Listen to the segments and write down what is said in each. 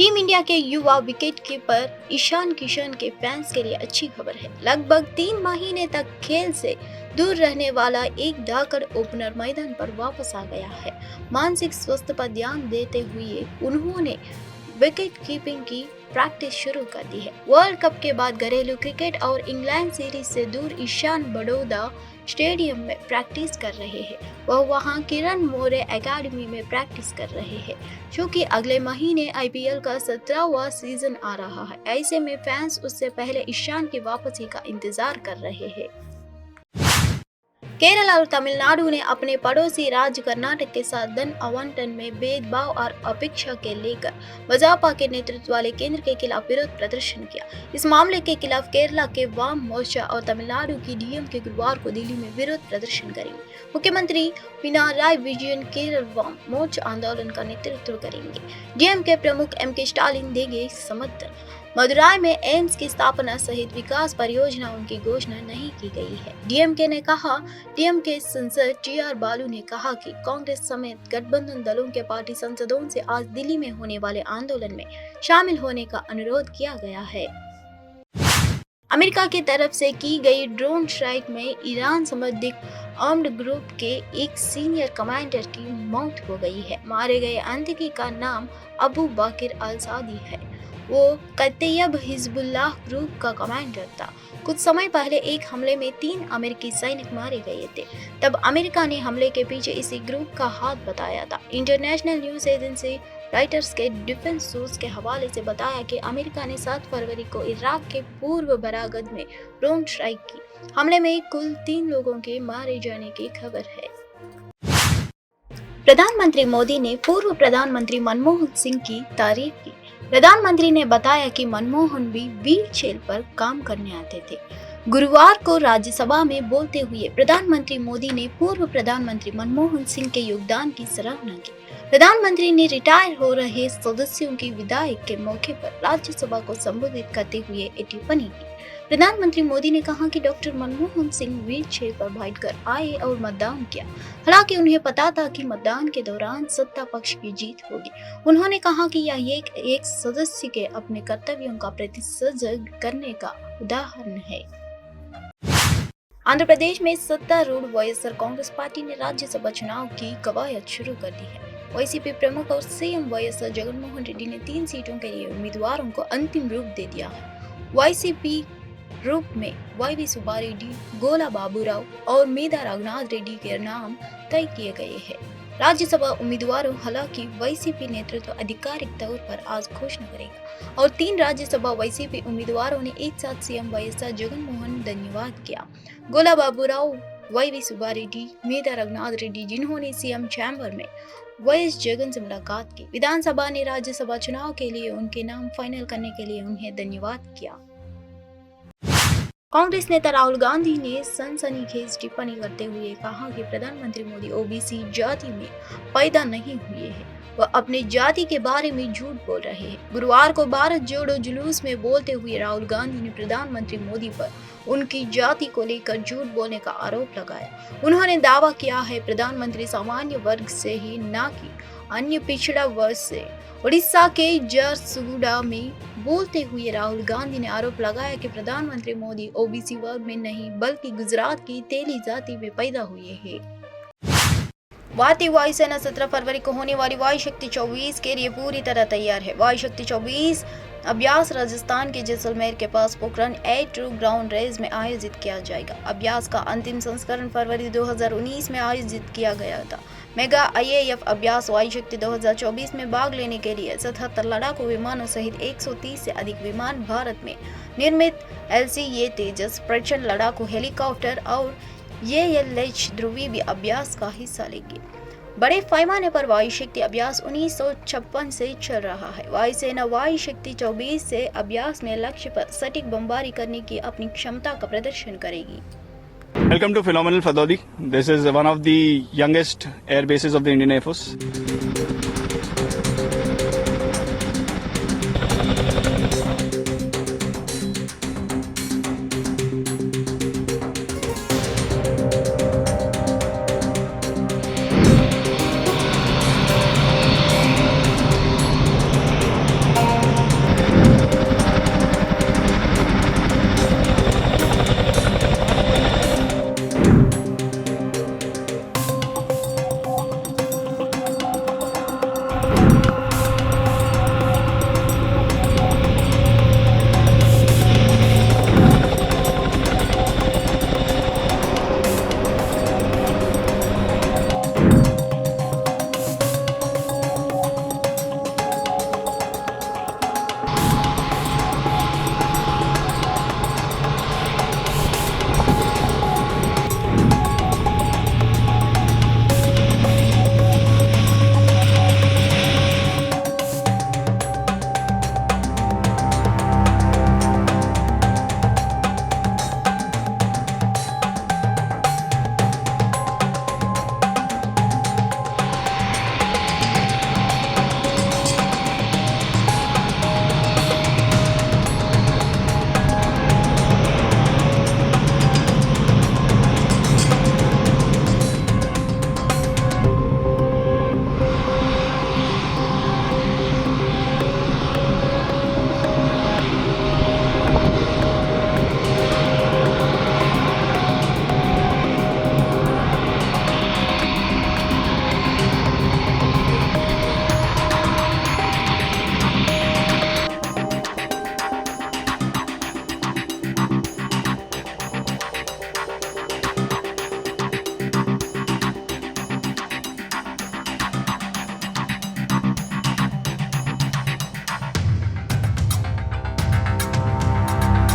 Team India के युवा wicketkeeper Ishan Kishan के फैंस के लिए अच्छी खबर है। लगभग 3 महीने तक खेल से दूर रहने वाला एक धाकड़ ओपनर मैदान पर वापस आ गया है। मानसिक स्वास्थ्य पर ध्यान देते हुए उन्होंने विकेट कीपिंग की प्रैक्टिस शुरू कर दी है। वर्ल्ड कप के बाद घरेलू क्रिकेट और इंग्लैंड सीरीज से दूर ईशान बड़ौदा स्टेडियम में प्रैक्टिस कर रहे हैं। वह वहां किरण मोरे एकेडमी में प्रैक्टिस कर रहे हैं, क्योंकि अगले महीने आईपीएल का 17वां सीजन आ रहा है। ऐसे में फैंस उससे पहले ईशान की वापसी का इंतजार कर रहे हैं। केरल और तमिलनाडु ने अपने पड़ोसी राज्य कर्नाटक के साथ धन आवंटन में भेदभाव और अपेक्षा के लेकर भाजपा के नेतृत्व वाले केंद्र के खिलाफ विरोध प्रदर्शन किया। इस मामले के खिलाफ केरला के वाम मोर्चा और तमिलनाडु की डीएम के गुरुवार को दिल्ली में विरोध प्रदर्शन करेंगे। मुख्यमंत्री पिनाराई विजयन केरल वाम मोर्चा आंदोलन का नेतृत्व करेंगे। डीएम के प्रमुख एमके स्टालिन देंगे समर्थन। मदुराई में एम्स की स्थापना सहित विकास परियोजनाओं की घोषणा नहीं की गई है। डीएमके ने कहा। डीएमके सांसद टीआर बालू ने कहा कि कांग्रेस समेत गठबंधन दलों के पार्टी सांसदों से आज दिल्ली में होने वाले आंदोलन में शामिल होने का अनुरोध किया गया है। अमेरिका की तरफ से की गई ड्रोन स्ट्राइक में ईरान समर्थित आर्म्ड ग्रुप के एक सीनियर कमांडर की मौत हो गई है। मारे गए आतंकी का नाम अबू बाकिर अल सादी है। वो कतैयब हिजबुल्लाह ग्रुप का कमांडर था। कुछ समय पहले एक हमले में 3 अमेरिकी सैनिक मारे गए थे। तब अमेरिका ने हमले के पीछे इसी ग्रुप का हाथ बताया था। इंटरनेशनल न्यूज एजेंसी राइटर्स के डिफेंस सोर्स के हवाले से बताया कि अमेरिका ने 7 फरवरी को इराक के पूर्व बरागद में ड्रोन स्ट्राइक की। हमले में कुल 3 लोगों के मारे जाने की खबर है। प्रधानमंत्री मोदी ने पूर्व प्रधानमंत्री मनमोहन सिंह की तारीफ की। प्रधानमंत्री ने बताया कि मनमोहन भी व्हीलचेयर पर काम करने आते थे। गुरुवार को राज्यसभा में बोलते हुए प्रधानमंत्री मोदी ने पूर्व प्रधानमंत्री मनमोहन सिंह के योगदान की सराहना की। प्रधानमंत्री ने रिटायर हो रहे सदस्यों की विदाई के मौके पर राज्यसभा को संबोधित करते हुए ये टिप्पणी की। प्रधानमंत्री मोदी ने कहा कि डॉक्टर मनमोहन सिंह व्हीलचेयर पर बैठकर आए और मतदान किया। हालांकि उन्हें पता था कि मतदान के दौरान सत्ता पक्ष की जीत होगी। उन्होंने कहा कि यह एक सदस्य के अपने कर्तव्यों का प्रतिसर्जन करने का उदाहरण है। आंध्र प्रदेश में सत्तारूढ़ वाईएसआर कांग्रेस पार्टी ने राज्यसभा चुनाव की कवायद शुरू कर दी है। वाईसीपी प्रमुख और सीएम वाईएसआर जगनमोहन रेड्डी ने 3 सीटों के लिए उम्मीदवारों को अंतिम रूप दे दिया है। वाईसीपी रूप में वाईवी सुब्बारेड्डी, गोला बाबूराव और मेधा रघुनाथ रेड्डी के नाम तय किए गए हैं। राज्यसभा उम्मीदवारों हालांकि वाईसीपी नेतृत्व आधिकारिक तौर पर आज घोषणा करेगा और 3 राज्यसभा वाईसीपी उम्मीदवारों ने एक साथ सीएम वाईएसआर जगनमोहन धन्यवाद किया। गोला बाबूराव, वाईवी सुब्बारेड्डी, मेधा रघुनाथ रेड्डी जिन्होंने सीएम चैम्बर में वाईएस जगन से मुलाकात की। विधानसभा ने राज्यसभा चुनाव के लिए उनके नाम फाइनल करने के लिए उन्हें धन्यवाद किया। कांग्रेस नेता राहुल गांधी ने सनसनीखेज टिप्पणी करते हुए कहा कि प्रधानमंत्री मोदी ओबीसी जाति में पैदा नहीं हुए हैं। वह अपने जाति के बारे में झूठ बोल रहे हैं। गुरुवार को भारत जोड़ो जुलूस में बोलते हुए राहुल गांधी ने प्रधानमंत्री मोदी पर उनकी जाति को लेकर झूठ बोलने का आरोप लगाया। उन्होंने दावा किया है प्रधानमंत्री सामान्य वर्ग से ही, न कि अन्य पिछड़ा वर्ग से। उड़ीसा के झारसुगुड़ा में बोलते हुए राहुल गांधी ने आरोप लगाया कि प्रधानमंत्री मोदी ओबीसी वर्ग में नहीं बल्कि गुजरात की तेली जाति में पैदा हुए हैं। भारतीय वायुसेना 17 फरवरी को होने वाली वायु शक्ति 24 के लिए पूरी तरह तैयार है। वायु शक्ति 24 अभ्यास राजस्थान के जैसलमेर के पास पोखरण A2 ग्राउंड रेस में आयोजित किया जाएगा। अभ्यास का अंतिम संस्करण फरवरी 2019 में आयोजित किया गया था। मेगा IAF अभ्यास वायु शक्ति 2024 में भाग लेने के लिए 77 लड़ाकू विमानों सहित 130 से अधिक विमान, भारत में निर्मित LCA तेजस प्रचंड लड़ाकू हेलीकॉप्टर और ALH ध्रुवी भी अभ्यास का हिस्सा लेंगे। बड़े पैमाने पर वायु शक्ति अभ्यास 1956 से चल रहा है। वायुसेना वायु शक्ति 24 से अभ्यास में लक्ष्य पर सटीक बमबारी करने की अपनी क्षमता का प्रदर्शन करेगी। Welcome to Phenomenal Fadodi. This is one of the youngest air bases of the Indian Air Force.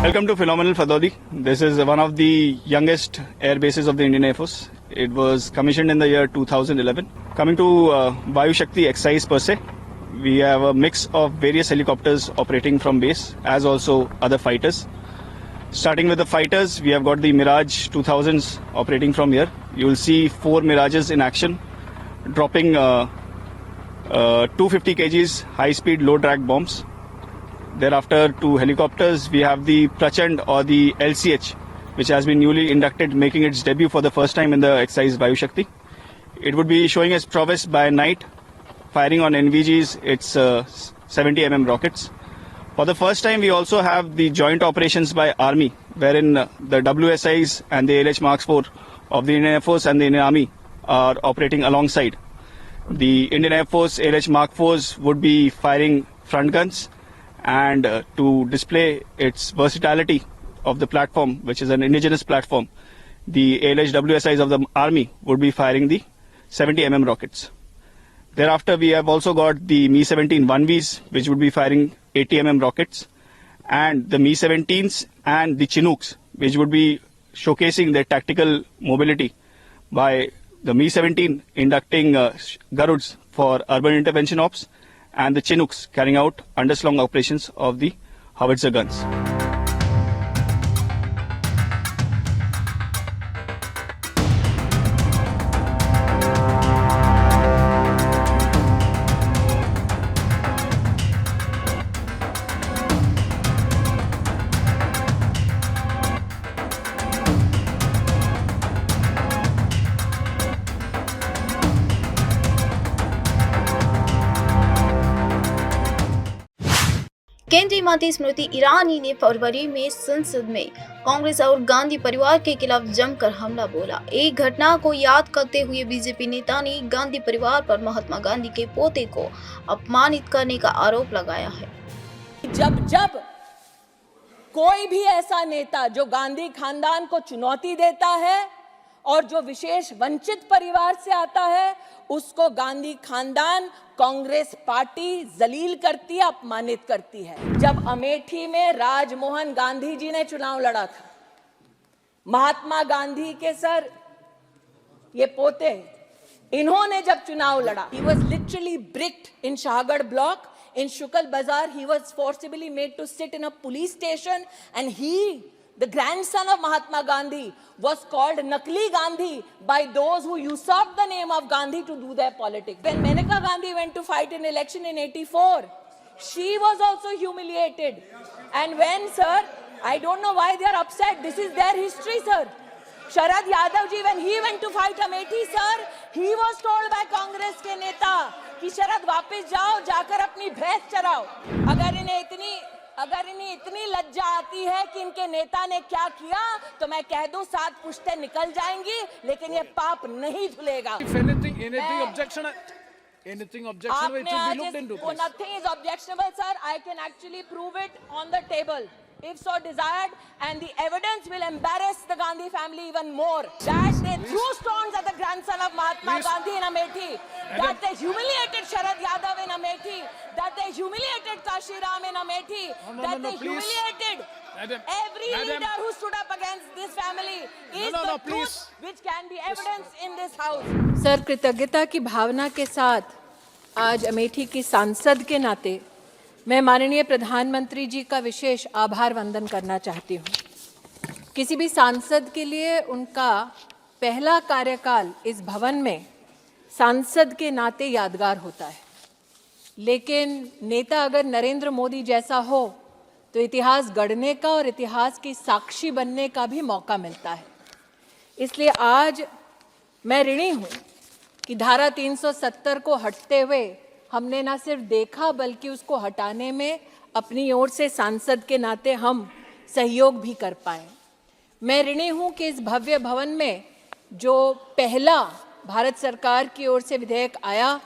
Welcome to Phenomenal Fadoli. This is one of the youngest air bases of the Indian Air Force. It was commissioned in the year 2011. Coming to Vayu Shakti exercise per se, we have a mix of various helicopters operating from base as also other fighters. Starting with the fighters, we have got the Mirage 2000s operating from here. You will see 4 Mirages in action, dropping 250 kgs high-speed low-drag bombs. Thereafter, 2 helicopters, we have the Prachand or the LCH, which has been newly inducted, making its debut for the first time in the exercise Vayu Shakti. It would be showing its prowess by night, firing on NVGs, its 70 mm rockets. For the first time, we also have the joint operations by Army, wherein the WSIs and the ALH Mark 4 of the Indian Air Force and the Indian Army are operating alongside. The Indian Air Force ALH Mark 4s would be firing front guns, and to display its versatility of the platform, which is an indigenous platform, the ALH WSIs of the Army would be firing the 70 mm rockets. Thereafter, we have also got the Mi-17 1Vs, which would be firing 80 mm rockets, and the Mi-17s and the Chinooks, which would be showcasing their tactical mobility by the Mi-17 inducting Garuds for urban intervention ops, and the Chinooks carrying out underslung operations of the howitzer guns. केंद्रीय मंत्री स्मृति ईरानी ने फरवरी में संसद में कांग्रेस और गांधी परिवार के खिलाफ जमकर हमला बोला। एक घटना को याद करते हुए बीजेपी नेता ने गांधी परिवार पर महात्मा गांधी के पोते को अपमानित करने का आरोप लगाया है। जब जब कोई भी ऐसा नेता जो गांधी खानदान को चुनौती देता है और जो विशेष वंचित परिवार से आता है, उसको गांधी खानदान कांग्रेस पार्टी जलील करती है, अपमानित करती है। जब अमेठी में राजमोहन गांधी जी ने चुनाव लड़ा था, महात्मा गांधी के सर ये पोते, इन्होंने जब चुनाव लड़ा, he was literally bricked in Shahagarh block, in Shukal Bazaar. He was forcibly made to sit in a police station, and he, the grandson of Mahatma Gandhi, was called Nakli Gandhi by those who usurped the name of Gandhi to do their politics. When Maneka Gandhi went to fight an election in 84, she was also humiliated. And when, sir, I don't know why they are upset. This is their history, sir. Sharad Yadav ji, when he went to fight Amethi, sir, he was told by Congress के नेता कि शरद वापस जाओ, जाकर अपनी भैंस चराओ। अगर इन्हें इतनी लज्जा आती है कि इनके नेता ने क्या किया, तो मैं कह दूं 7 पुश्तें निकल जाएंगी, लेकिन ये पाप नहीं धुलेगा। Anything objectionable, it should be looked into. Nothing is objectionable, sir. I can actually prove it on the table, if so desired, and the evidence will embarrass the Gandhi family even more. That they threw stones at the grandson of Mahatma Gandhi in Amethi, that they humiliated Sharad Yadav in Amethi, that they humiliated Kashi Ram in Amethi, that they humiliated every leader who stood up against this family is the truth which can be evidence in this house. Sir, कृतज्ञता की भावना के साथ आज अमेठी की सांसद के नाते मैं माननीय प्रधानमंत्री जी का विशेष आभार वंदन करना चाहती हूँ। किसी भी सांसद के लिए उनका पहला कार्यकाल इस भवन में सांसद के नाते यादगार होता है, लेकिन नेता अगर नरेंद्र मोदी जैसा हो तो इतिहास गढ़ने का और इतिहास की साक्षी बनने का भी मौका मिलता है। इसलिए आज मैं ऋणी हूँ कि धारा 370 को हटते हुए हमने न सिर्फ देखा बल्कि उसको हटाने में अपनी ओर से सांसद के नाते हम सहयोग भी कर पाए। मैं ऋणी हूँ कि इस भव्य भवन में जो पहला भारत सरकार की ओर से विधेयक आया,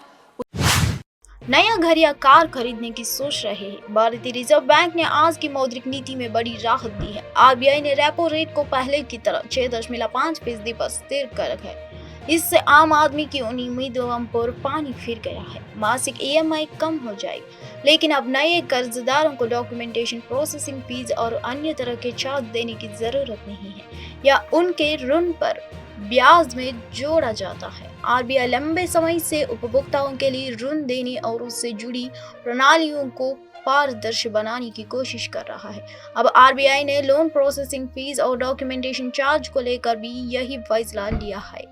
नया घर या कार खरीदने की सोच रहे हैं। भारतीय रिजर्व बैंक ने आज की मौद्रिक नीति में बड़ी राहत दी है। आरबीआई ने रेपो रेट को पहले की तरह 6.5% पर स्थिर कर रखा है। इससे आम आदमी की उन उम्मीदों पर पानी फिर गया है। मासिक EMI कम हो जाएगी, लेकिन अब नए कर्जदारों को डॉक्यूमेंटेशन, प्रोसेसिंग फीस और अन्य तरह के चार्ज देने की जरूरत नहीं है या उनके ऋण पर ब्याज में जोड़ा जाता है। RBI लंबे समय से उपभोक्ताओं के लिए ऋण देने और उससे जुड़ी प्रणालियों को पारदर्शी बनाने की कोशिश कर रहा है। अब RBI ने लोन प्रोसेसिंग फीस और डॉक्यूमेंटेशन चार्ज को लेकर भी यही फैसला लिया है।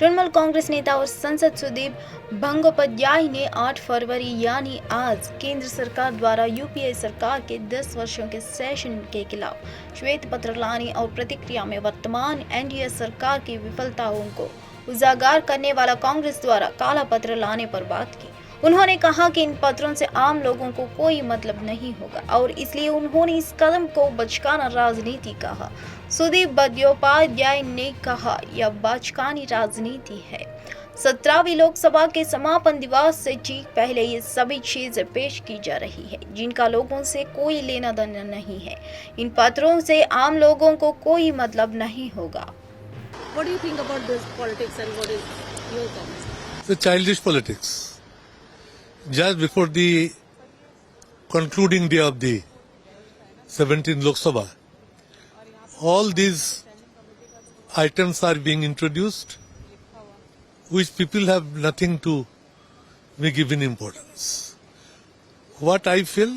तृणमूल कांग्रेस नेता और सांसद सुदीप बंदोपाध्याय ने 8 फरवरी यानी आज केंद्र सरकार द्वारा UPA सरकार के 10 वर्षों के सेशन के खिलाफ श्वेत पत्र लाने और प्रतिक्रिया में वर्तमान NDA सरकार की विफलताओं को उजागर करने वाला कांग्रेस द्वारा काला पत्र लाने पर बात की। उन्होंने कहा कि इन पत्रों से आम लोगों को कोई मतलब नहीं होगा और इसलिए उन्होंने इस कदम को बचकाना राजनीति कहा। सुदीप बंदोपाध्याय ने कहा, यह बचकानी राजनीति है। 17वीं लोकसभा के समापन दिवस से ठीक पहले ये सभी चीजें पेश की जा रही है जिनका लोगों से कोई लेना देना नहीं है। इन पत्रों से आम लोगों को कोई मतलब नहीं होगा। What do you think about this politics and what is your comments? The childish politics. Just before the concluding day of the 17th Lok Sabha, all these items are being introduced which people have nothing to be given importance. What I feel,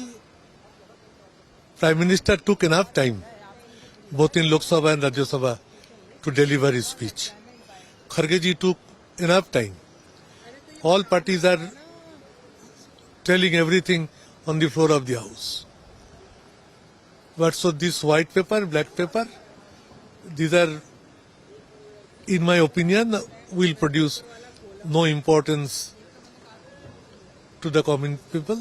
Prime Minister took enough time both in Lok Sabha and Rajya Sabha to deliver his speech. Kharge ji took enough time. All parties are telling everything on the floor of the House. But so this white paper, black paper, these are, in my opinion, will produce no importance to the common people.